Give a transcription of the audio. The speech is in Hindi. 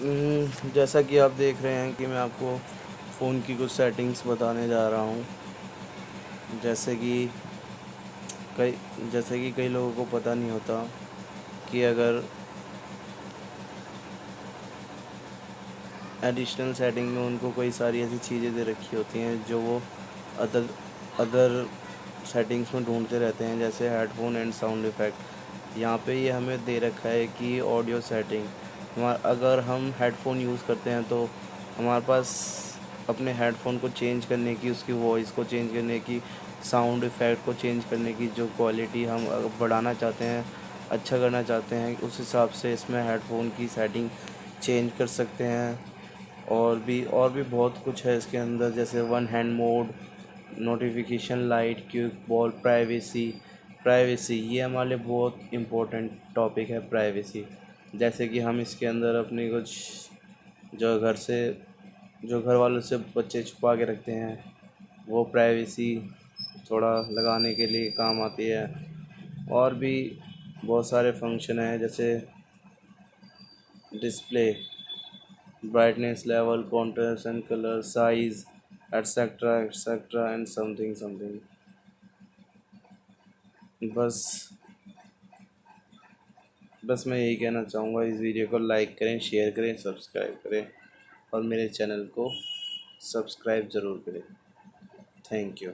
जैसा कि आप देख रहे हैं कि मैं आपको फ़ोन की कुछ सेटिंग्स बताने जा रहा हूँ। जैसे कि कई जैसे कि कई लोगों को पता नहीं होता कि अगर एडिशनल सेटिंग में उनको कई सारी ऐसी चीज़ें दे रखी होती हैं जो वो अदर अदर सेटिंग्स में ढूंढते रहते हैं, जैसे हेडफोन एंड साउंड इफ़ेक्ट। यहाँ पे ये हमें दे रखा है कि ऑडियो सेटिंग, हमारा अगर हम हेडफोन यूज़ करते हैं तो हमारे पास अपने हेडफोन को चेंज करने की, उसकी वॉइस को चेंज करने की, साउंड इफ़ेक्ट को चेंज करने की जो क्वालिटी हम बढ़ाना चाहते हैं, अच्छा करना चाहते हैं, उस हिसाब से इसमें हेडफोन की सेटिंग चेंज कर सकते हैं। और भी बहुत कुछ है इसके अंदर, जैसे one hand mode, notification light, quick ball, privacy ये हमारे लिए बहुत इम्पोर्टेंट टॉपिक है, प्राइवेसी। जैसे कि हम इसके अंदर अपनी कुछ जो घर से जो घर वालों से बच्चे छुपा के रखते हैं, वो प्राइवेसी थोड़ा लगाने के लिए काम आती है। और भी बहुत सारे फंक्शन हैं, जैसे display, brightness level, contrast and color, size, etc. and something. बस बस मैं यही कहना चाहूँगा, इस वीडियो को लाइक करें, शेयर करें, सब्सक्राइब करें और मेरे चैनल को सब्सक्राइब ज़रूर करें। Thank you.